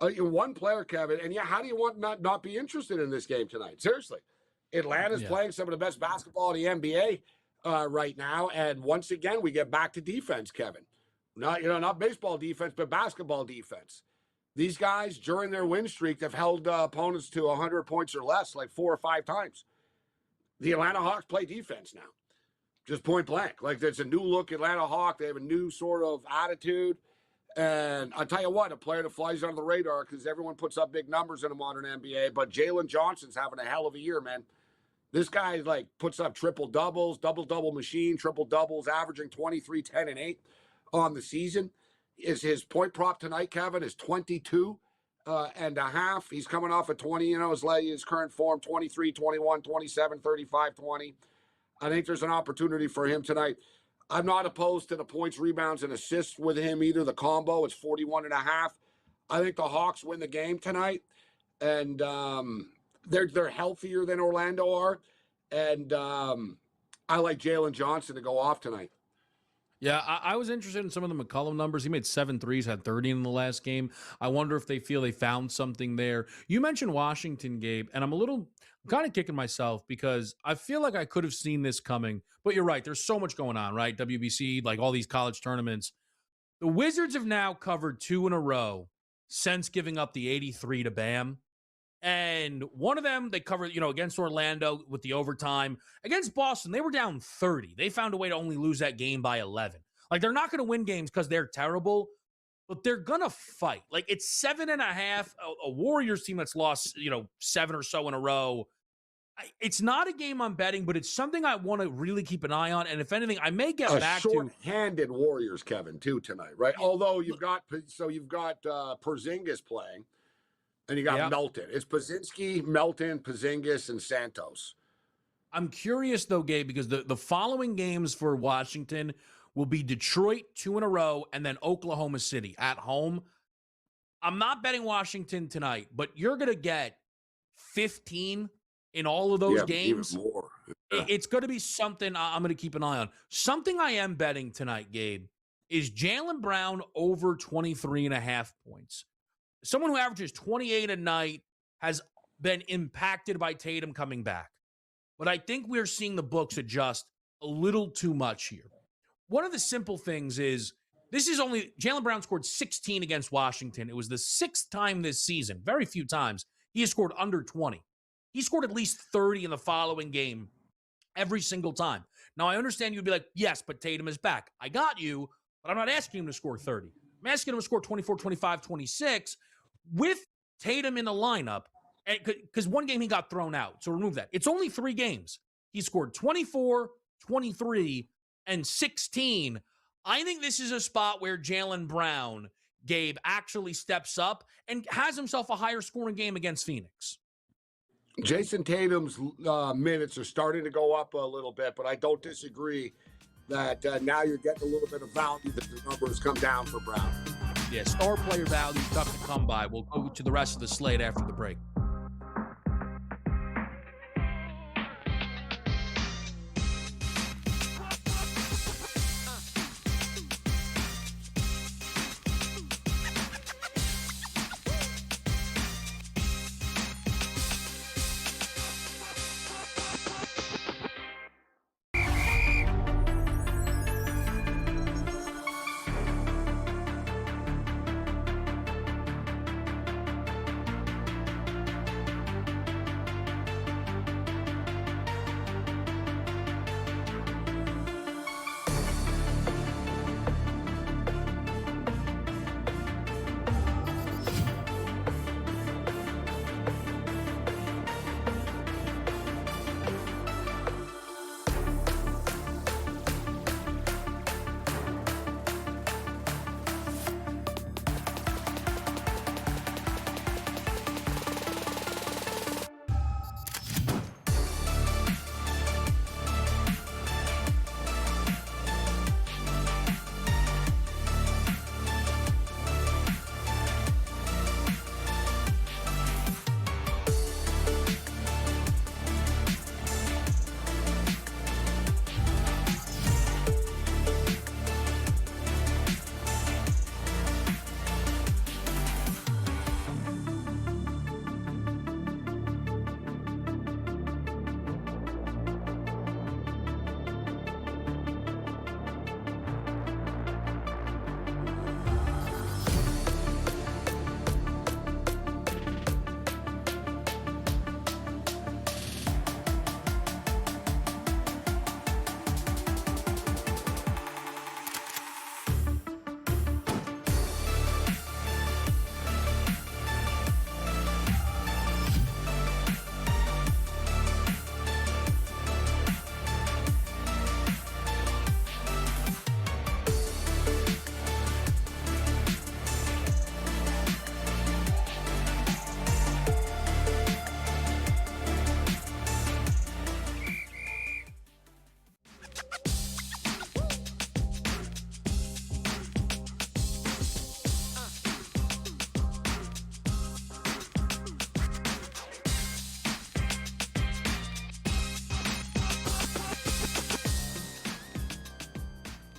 one player, Kevin, and how do you want not be interested in this game tonight? Seriously. Atlanta's playing some of the best basketball in the NBA right now. And once again, we get back to defense, Kevin. Not baseball defense, but basketball defense. These guys, during their win streak, have held opponents to 100 points or less 4 or 5 times. The Atlanta Hawks play defense now, just point blank. There's a new look Atlanta Hawk. They have a new sort of attitude. And I'll tell you what, a player that flies under the radar because everyone puts up big numbers in the modern NBA, but Jalen Johnson's having a hell of a year, man. This guy puts up triple-doubles, double-double machine, triple-doubles, averaging 23, 10, and 8 on the season. His point prop tonight, Kevin, is 22 and a half. He's coming off a 20, his current form, 23, 21, 27, 35, 20. I think there's an opportunity for him tonight. I'm not opposed to the points, rebounds, and assists with him either. The combo, it's 41 and a half. I think the Hawks win the game tonight. And they're healthier than Orlando are. And I like Jalen Johnson to go off tonight. Yeah, I was interested in some of the McCollum numbers. He made 7 threes, had 30 in the last game. I wonder if they feel they found something there. You mentioned Washington, Gabe, and I'm kind of kicking myself because I feel like I could have seen this coming. But you're right. There's so much going on, right? WBC, like all these college tournaments. The Wizards have now covered 2 in a row since giving up the 83 to Bam. And one of them, they covered, against Orlando with the overtime. Against Boston, they were down 30. They found a way to only lose that game by 11. Like, they're not going to win games because they're terrible, but they're going to fight. Like, it's 7.5. A Warriors team that's lost, 7 or so in a row. It's not a game I'm betting, but it's something I want to really keep an eye on. And if anything, I may get back to short-handed Warriors, Kevin, too, tonight, right? Although you've got Porzingis playing. And you got Melton. It's Pozinski, Melton, Porzingis, and Santos. I'm curious, though, Gabe, because the following games for Washington will be Detroit 2 in a row and then Oklahoma City at home. I'm not betting Washington tonight, but you're going to get 15 in all of those games. Even more. It's going to be something I'm going to keep an eye on. Something I am betting tonight, Gabe, is Jaylen Brown over 23.5 points. Someone who averages 28 a night has been impacted by Tatum coming back. But I think we're seeing the books adjust a little too much here. One of the simple things is Jaylen Brown scored 16 against Washington. It was the 6th time this season, very few times, he has scored under 20. He scored at least 30 in the following game every single time. Now, I understand you'd be like, yes, but Tatum is back. I got you, but I'm not asking him to score 30. I'm asking him to score 24, 25, 26 with Tatum in the lineup, because one game he got thrown out, so remove that. It's only 3 games. He scored 24, 23, and 16. I think this is a spot where Jaylen Brown, Gabe, actually steps up and has himself a higher scoring game against Phoenix. Jason Tatum's minutes are starting to go up a little bit, but I don't disagree that now you're getting a little bit of value that the numbers come down for Brown. Yeah, star player value, tough to come by. We'll go to the rest of the slate after the break.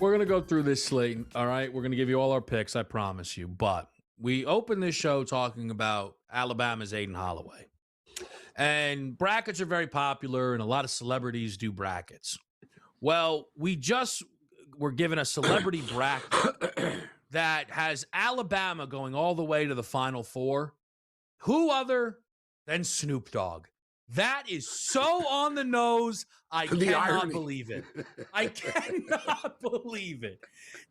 We're going to go through this slate, all right? We're going to give you all our picks, I promise you. But we opened this show talking about Alabama's Aiden Holloway. And brackets are very popular, and a lot of celebrities do brackets. Well, we just were given a celebrity bracket that has Alabama going all the way to the Final Four. Who other than Snoop Dogg? That is so on the nose. I cannot believe it. I cannot believe it.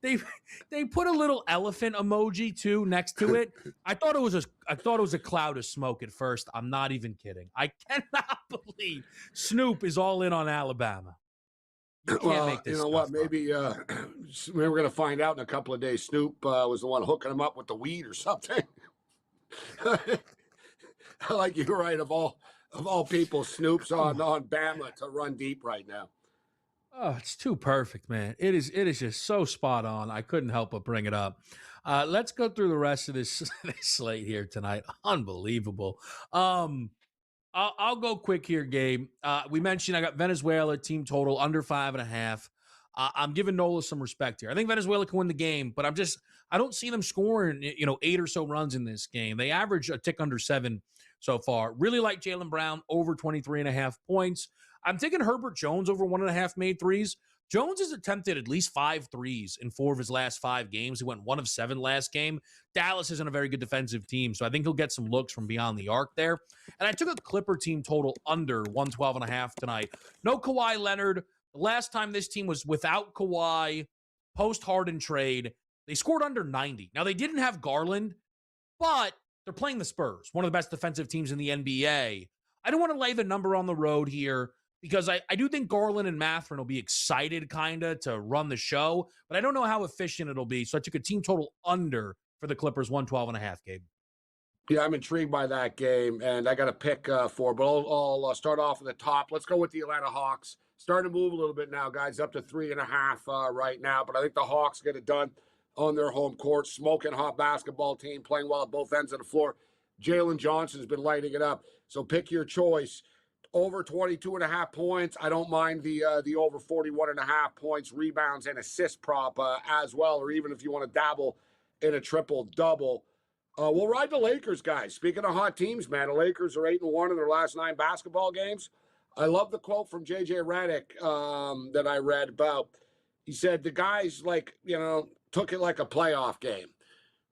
They put a little elephant emoji too next to it. I thought it was a cloud of smoke at first. I'm not even kidding. I cannot believe Snoop is all in on Alabama. You can't make this. You know what? Maybe we're going to find out in a couple of days. Snoop was the one hooking him up with the weed or something. Like you're right. Of all people, Snoop's on Bama to run deep right now. Oh, it's too perfect, man. It is just so spot on. I couldn't help but bring it up. Let's go through the rest of this slate here tonight. Unbelievable. I'll go quick here, Gabe. We mentioned I got Venezuela team total under 5.5. I'm giving Nola some respect here. I think Venezuela can win the game, but I don't see them scoring 8 or so runs in this game. They average a tick under 7 so far. Really like Jaylen Brown over 23.5 points. I'm taking Herbert Jones over 1.5 made threes. Jones has attempted at least 5 threes in 4 of his last 5 games. He went 1 of 7 last game. Dallas isn't a very good defensive team, so I think he'll get some looks from beyond the arc there. And I took a Clipper team total under 112.5 tonight. No Kawhi Leonard. The last time this team was without Kawhi, post-Harden trade, they scored under 90. Now, they didn't have Garland, but they're playing the Spurs, one of the best defensive teams in the NBA. I don't want to lay the number on the road here because I do think Garland and Mathurin will be excited kind of to run the show, but I don't know how efficient it'll be. So I took a team total under for the Clippers, 112.5, Gabe. Yeah, I'm intrigued by that game, and I got a pick for, but I'll start off at the top. Let's go with the Atlanta Hawks. Starting to move a little bit now, guys, up to 3.5 right now, but I think the Hawks get it done on their home court. Smoking hot basketball team, playing well at both ends of the floor. Jalen Johnson's been lighting it up. So pick your choice. Over 22.5 points. I don't mind the over 41.5 points, rebounds, and assist prop as well, or even if you want to dabble in a triple-double. We'll ride the Lakers, guys. Speaking of hot teams, man, the Lakers are 8-1 in their last 9 basketball games. I love the quote from J.J. Redick that I read about. He said the guys, took it like a playoff game.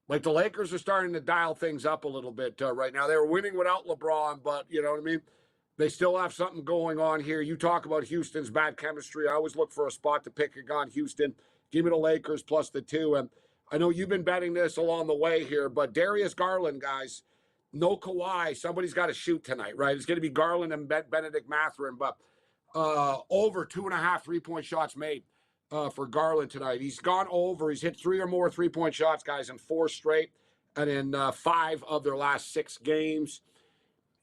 Like the Lakers are starting to dial things up a little bit right now. They were winning without LeBron, but you know what I mean? They still have something going on here. You talk about Houston's bad chemistry. I always look for a spot to pick on Houston. Give me the Lakers plus the 2. And I know you've been betting this along the way here, but Darius Garland, guys, no Kawhi. Somebody's got to shoot tonight, right? It's going to be Garland and Benedict Mathurin, but over 2.5 3-point shots made for Garland tonight. He's gone over. He's hit 3 or more 3-point shots, guys, in 4 straight and in 5 of their last 6 games.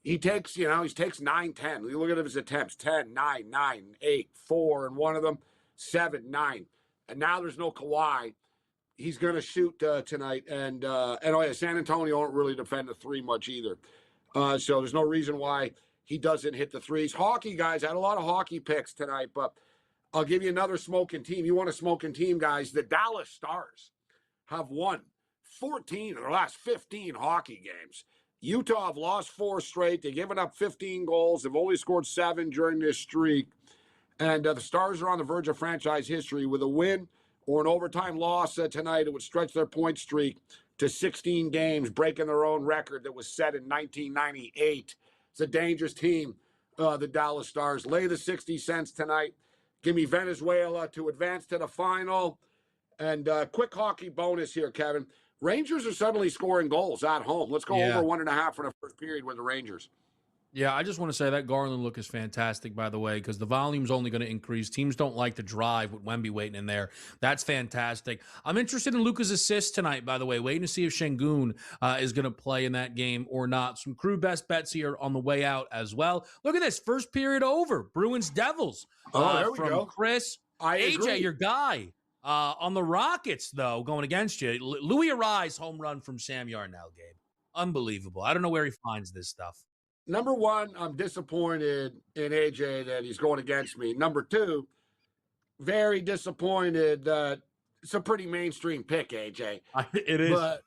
He takes 9, 10. You look at his attempts, 10, 9, 9, 8, 4, and one of them, 7, 9. And now there's no Kawhi. He's going to shoot tonight. And San Antonio don't really defend the 3 much either. So there's no reason why he doesn't hit the 3s. Hockey, guys, I had a lot of hockey picks tonight, but I'll give you another smoking team. You want a smoking team, guys? The Dallas Stars have won 14 of their last 15 hockey games. Utah have lost 4 straight. They've given up 15 goals. They've only scored 7 during this streak. And the Stars are on the verge of franchise history. With a win or an overtime loss tonight, it would stretch their point streak to 16 games, breaking their own record that was set in 1998. It's a dangerous team, the Dallas Stars. Lay the 60 cents tonight. Give me Venezuela to advance to the final. And quick hockey bonus here, Kevin. Rangers are suddenly scoring goals at home. Let's go over 1.5 for the first period with the Rangers. Yeah, I just want to say that Garland look is fantastic, by the way, because the volume's only going to increase. Teams don't like to drive with Wemby waiting in there. That's fantastic. I'm interested in Luka's assist tonight, by the way, waiting to see if Şengün is going to play in that game or not. Some crew best bets here on the way out as well. Look at this. First period over. Bruins Devils. There we from go. Chris. AJ, agree. Your guy. On the Rockets, though, going against you, Louis Arise home run from Sam Yarnell, Gabe. Unbelievable. I don't know where he finds this stuff. Number 1, I'm disappointed in AJ that he's going against me. Number 2, very disappointed that it's a pretty mainstream pick, AJ. It is. But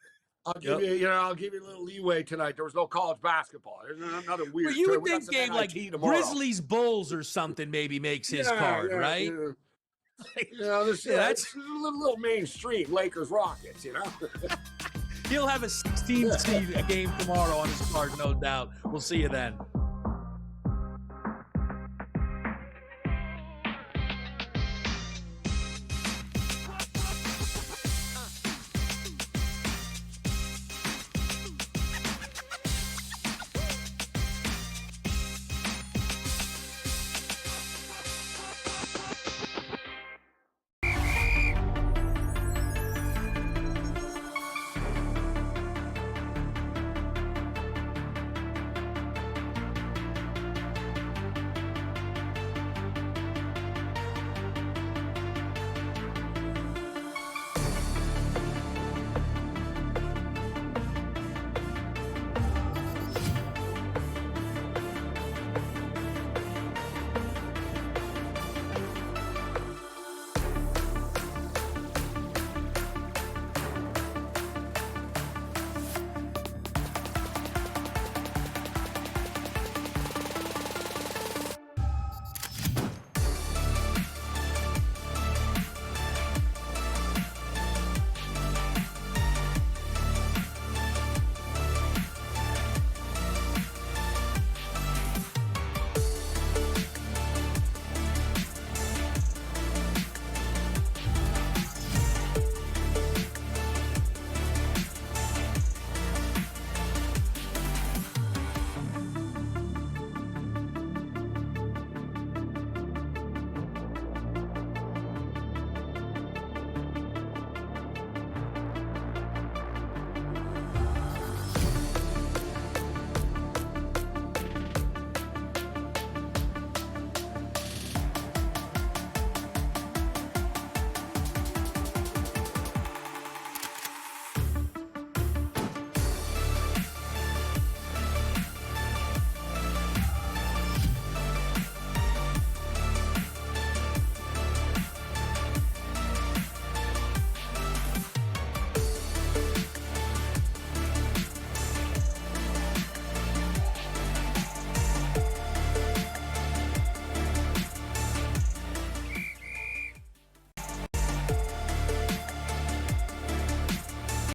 I'll give you, I'll give you a little leeway tonight. There was no college basketball. There's another weird. But you would we got think some game like NIT tomorrow. Grizzlies Bulls or something maybe makes his card, right? This, that's a little mainstream. Lakers Rockets, He'll have a 16 seed game tomorrow on his card, no doubt. We'll see you then.